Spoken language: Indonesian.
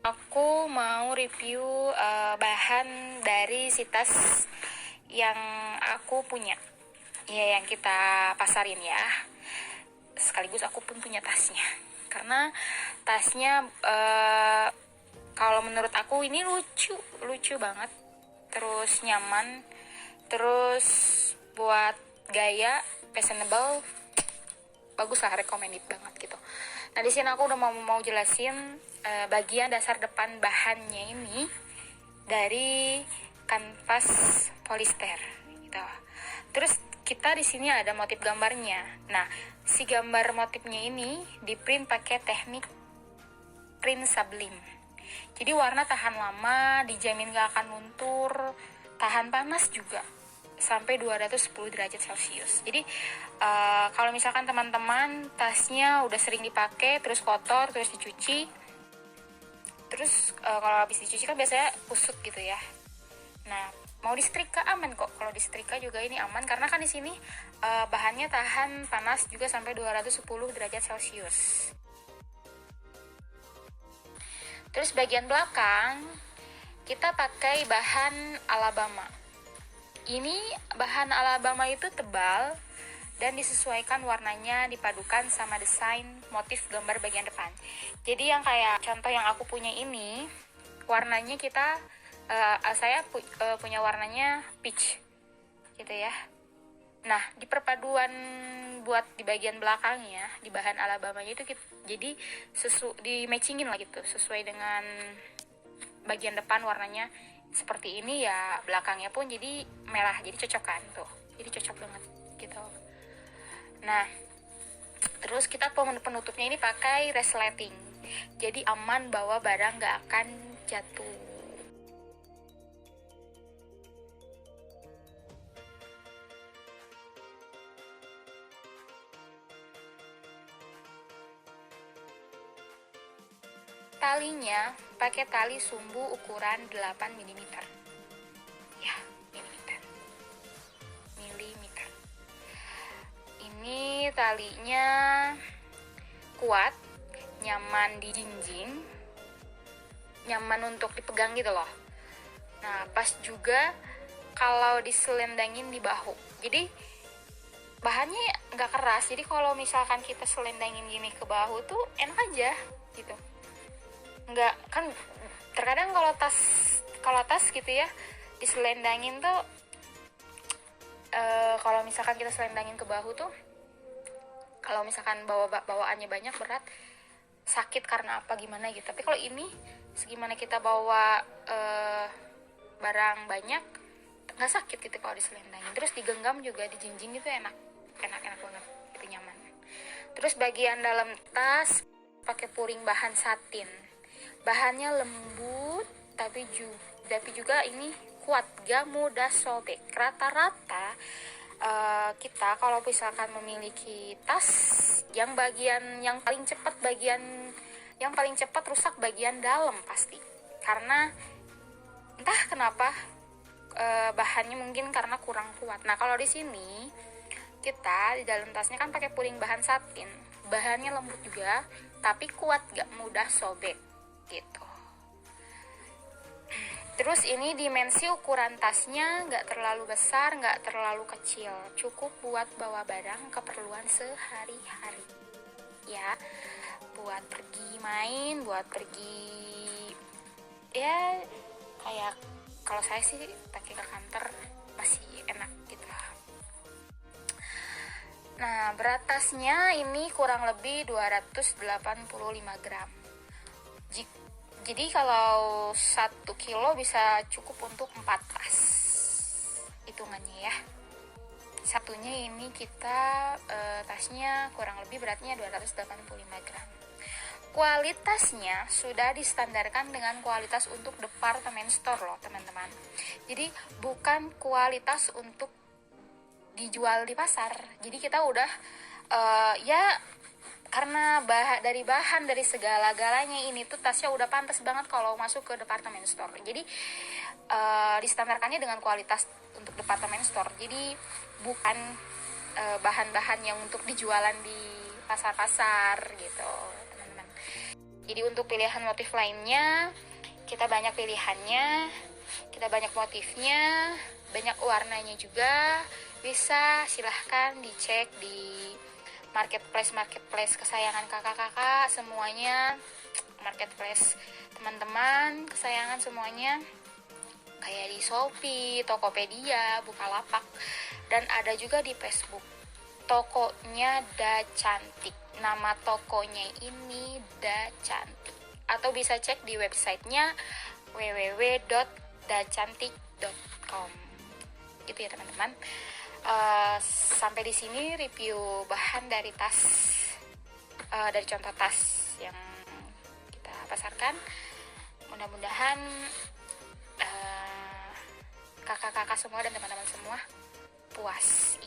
Aku mau review bahan dari si tas yang aku punya. Ya, yang kita pasarin ya. Sekaligus aku pun punya tasnya. Karena tasnya kalau menurut aku ini lucu banget. Terus nyaman, terus buat gaya, fashionable, bagus lah, recommended banget gitu. Nah, di sini aku udah mau jelasin bagian dasar depan bahannya ini dari kanvas polister gitu. Terus kita di sini ada motif gambarnya. Nah, si gambar motifnya ini di print pakai teknik print sublim. Jadi warna tahan lama, dijamin gak akan luntur, tahan panas juga sampai 210 derajat Celcius. Jadi kalau misalkan teman-teman tasnya udah sering dipakai, terus kotor, terus dicuci, terus kalau habis dicuci kan biasanya kusut gitu ya. Nah, mau disetrika aman kok. Kalau disetrika juga ini aman karena kan di sini bahannya tahan panas juga sampai 210 derajat Celcius. Terus bagian belakang kita pakai bahan Alabama. Ini bahan Alabama itu tebal dan disesuaikan warnanya, dipadukan sama desain motif gambar bagian depan. Jadi yang kayak contoh yang aku punya ini, warnanya saya punya warnanya peach gitu ya. Nah, di perpaduan buat di bagian belakangnya, di bahan Alabamanya itu jadi di matchingin lah gitu, sesuai dengan bagian depan warnanya seperti ini ya, belakangnya pun jadi merah, jadi cocok kan tuh, jadi cocok banget gitu. Nah, terus kita penutupnya ini pakai resleting, jadi aman bawa barang gak akan jatuh. Talinya pakai tali sumbu ukuran 8 mm. Ya, milimeter. Ini talinya kuat, nyaman dijinjing, nyaman untuk dipegang gitu loh. Nah, pas juga kalau diselendangin di bahu. Jadi bahannya nggak keras, jadi kalau misalkan kita selendangin gini ke bahu tuh enak aja gitu. Nggak, kan terkadang kalau tas gitu ya diselendangin tuh kalau misalkan kita selendangin ke bahu tuh, kalau misalkan bawaannya banyak, berat, sakit karena apa gimana gitu. Tapi kalau ini segimana kita bawa barang banyak nggak sakit gitu kalau diselendangin. Terus digenggam juga, dijinjing gitu enak banget, itu nyaman. Terus bagian dalam tas pakai puring bahan satin. Bahannya lembut tapi juga ini kuat, gak mudah sobek. Rata-rata kita kalau misalkan memiliki tas yang paling cepat rusak bagian dalam pasti, karena entah kenapa bahannya mungkin karena kurang kuat. Nah, kalau di sini kita di dalam tasnya kan pakai puring bahan satin, bahannya lembut juga tapi kuat, gak mudah sobek gitu. Terus ini dimensi ukuran tasnya nggak terlalu besar, nggak terlalu kecil, cukup buat bawa barang keperluan sehari-hari ya, buat pergi main, buat pergi ya, kayak kalau saya sih pakai ke kantor masih enak gitu. Nah, berat tasnya ini kurang lebih 285 gram. Jadi kalau 1 kilo bisa cukup untuk 4 tas hitungannya ya. Satunya ini kita tasnya kurang lebih beratnya 285 gram. Kualitasnya sudah distandarkan dengan kualitas untuk departemen store loh teman-teman. Jadi bukan kualitas untuk dijual di pasar. Jadi kita udah ya karena dari segala-galanya ini tuh tasnya udah pantas banget kalau masuk ke departemen store. Jadi distandarkannya dengan kualitas untuk departemen store. Jadi bukan bahan-bahan yang untuk dijualan di pasar-pasar gitu, teman-teman. Jadi untuk pilihan motif lainnya, kita banyak pilihannya, kita banyak motifnya, banyak warnanya juga. Bisa silahkan dicek di marketplace kesayangan kakak-kakak semuanya, marketplace teman-teman kesayangan semuanya, kayak di Shopee, Tokopedia, Bukalapak, dan ada juga di Facebook. Tokonya Da Cantik. Nama tokonya ini Da Cantik. Atau bisa cek di websitenya www.dacantik.com. Gitu ya teman-teman. Sampai di sini review bahan dari tas, dari contoh tas yang kita pasarkan. Mudah-mudahan kakak-kakak semua dan teman-teman semua puas.